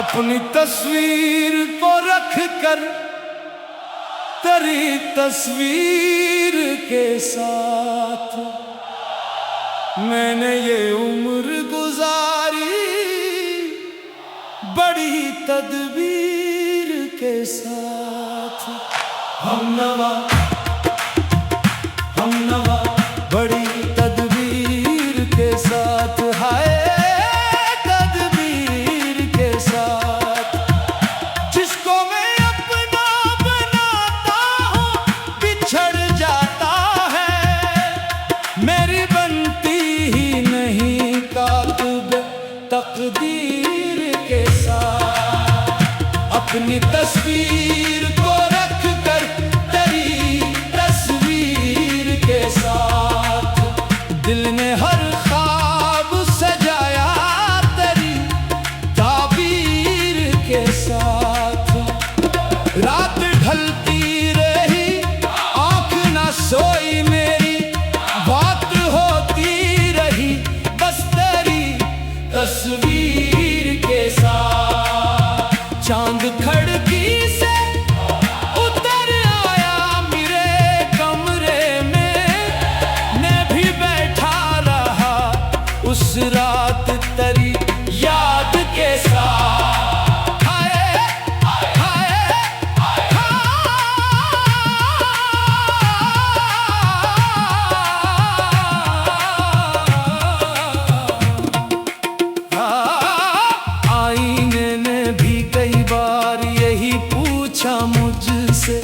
अपनी तस्वीर को रख कर तेरी तस्वीर के साथ मैंने ये उम्र गुजारी बड़ी तदबीर के साथ। हमनवा बड़ी तदबीर के साथ, हाय तदबीर के साथ। जिसको मैं अपना बनाता हूँ बिछड़ जाता है, मेरी बनती ही नहीं कातिब तकदीर के साथ। अपनी तस्वीर को रख कर तेरी तस्वीर के साथ, दिल ने हर ख्वाब सजाया तेरी ताबीर के साथ। रात ढलती रही आँख ना सोई मेरी, बात होती रही बस तेरी तस्वीर के साथ। चांद खिड़की से उतर आया मेरे कमरे में, मैं भी बैठा रहा उस रात तेरी याद के साथ। हाय हाय आईने ने भी कई बार यही पूछा मुझसे,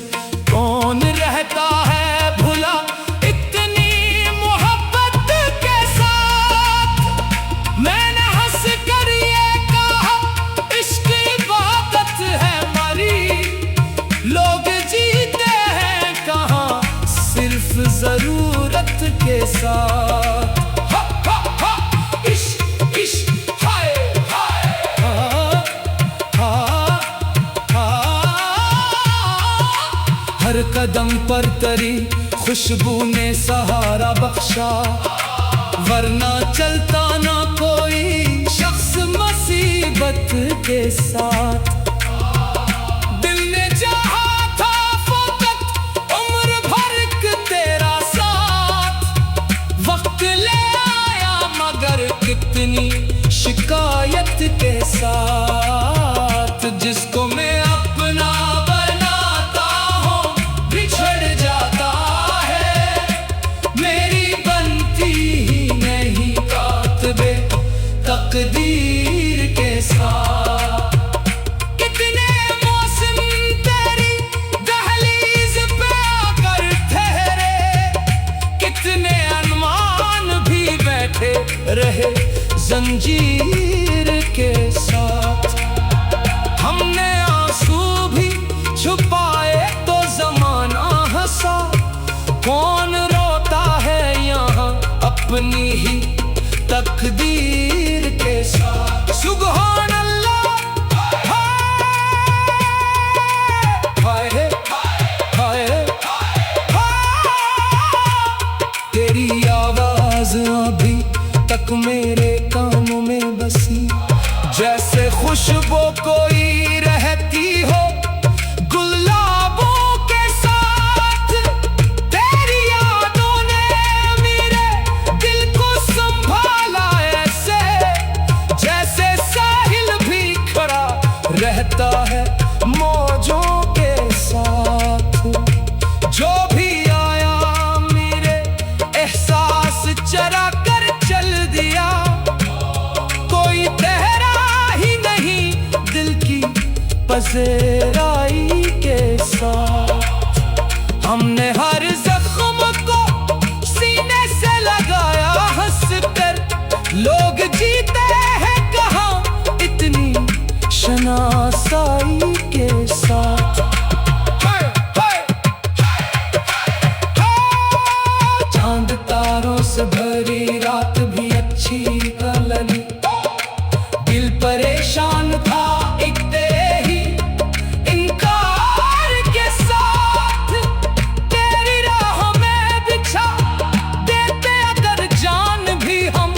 कौन रहता है भुला इतनी मोहब्बत के साथ। मैंने हंस कर ये कहा इश्क इबादत है मरी, लोग जीते हैं कहाँ सिर्फ जरूरत के साथ। इश्क इश्क हाय हर कदम पर तेरी खुशबू ने सहारा बख्शा, वरना चलता ना कोई शख्स मुसीबत के साथ। दिल ने चाहा था फकत उम्र भर तेरा साथ, वक्त ले आया मगर कितनी शिकायत के साथ। जिसको मैं अपना बनाता हूँ बिछड़ जाता है, मेरी बनती ही नहीं कातिबे तकदीर के साथ। कितने मौसम तेरी दहलीज पे आकर ठहरे, कितने अरमान भी बैठे रहे जंजीर के साथ। हमने आंसू भी छुपाए तो जमाना हंसा, कौन रोता है यहाँ अपनी ही तकदीर के साथ। सुभान अल्लाह हाय हाय तेरी आवाज अभी तक मेरे कानों में बसी, जैसे खुशबू कोई रहती हो गुलाबों के साथ। तेरी यादों ने मेरे दिल को संभाला ऐसे, जैसे साहिल भी खड़ा रहता है मौजों के साथ। जो भी आया मेरे एहसास चरा कर चल दिया, कोई तेरा ही नहीं दिल की पसेराई के साथ। हमने हर जख्म को सीने से लगाया हंस कर, लोग जीते हैं कहाँ इतनी शनासाई के साथ। चांद तारों से भरी रात भी अच्छी कलनी, दिल परेशान था इतने ही इनकार के साथ। तेरी राह में बिछा देते अगर जान भी हम,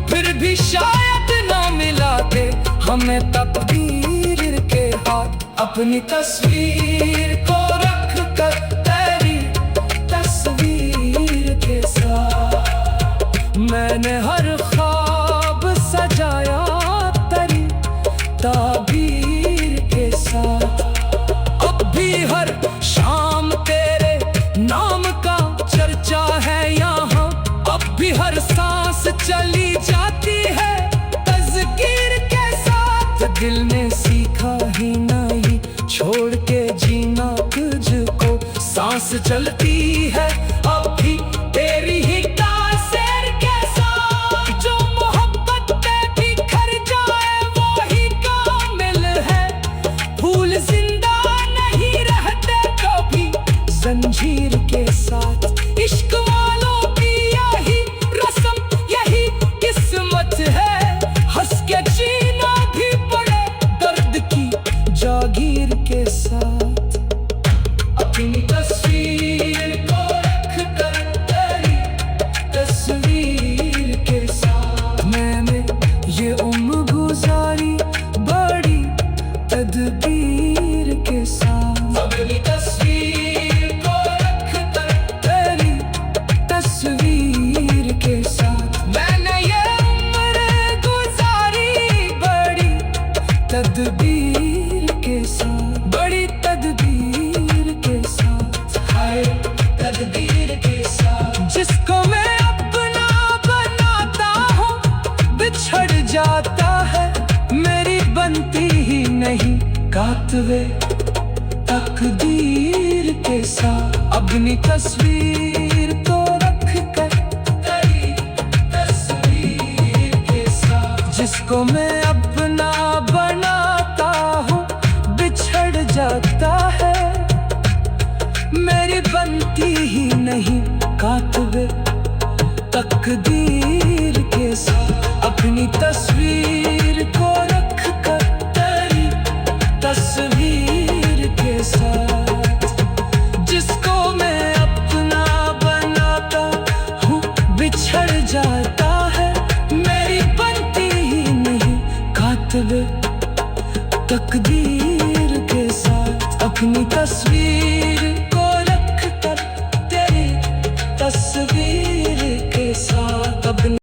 फिर भी शायद ना मिलाते हमें तकदीर अपनी तस्वीर को रख कर तेरी तस्वीर के साथ मैंने हर ख्वाब सजाया तेरी ताबीर के साथ। अब भी हर शाम तेरे नाम का चर्चा है यहाँ, अब भी हर सांस चली जाती है तज़कीर के साथ। दिल ने सीखा ही नहीं छोड़ के जीना तुझको, सांस चलती है अब भी तेरी ही तासीर के साथ। जो मोहब्बत में बिखर जाए वो ही कामिल है, फूल जिंदा नहीं रहते कभी जंजीर के साथ। इश्क वालों की यही रस्म यही किस्मत है, हंस के जीना भी पड़े दर्द की जागीर के साथ। अपनी तस्वीर को रख कर तेरी तस्वीर के साथ मैंने ये उम्र गुजारी बड़ी तदबीर के साथ। अपनी तस्वीर को रख कर तेरी तस्वीर के साथ मैंने ये उम्र गुजारी बड़ी तदबीर के साथ, बड़ी तदबीर के साथ, हाय तदबीर के साथ। जिसको मैं अपना बनाता हूँ बिछड़ जाता है, मेरी बनती ही नहीं कातवे तकदीर के साथ। अपनी तस्वीर को रख कर तेरी तस्वीर के साथ जिसको मैं अपना बनाता हूँ बिछड़ जाता है, मेरी बनती ही नहीं कातवे तकदीर के साथ। अपनी तस्वीर को रख कर तेरी तस्वीर के साथ जिसको मैं अपना बनाता हूँ बिछड़ जाता है, मेरी बनती ही नहीं कातवे तकदीर के साथ। अपनी तस्वीर को रख कर तेरी तस्वीर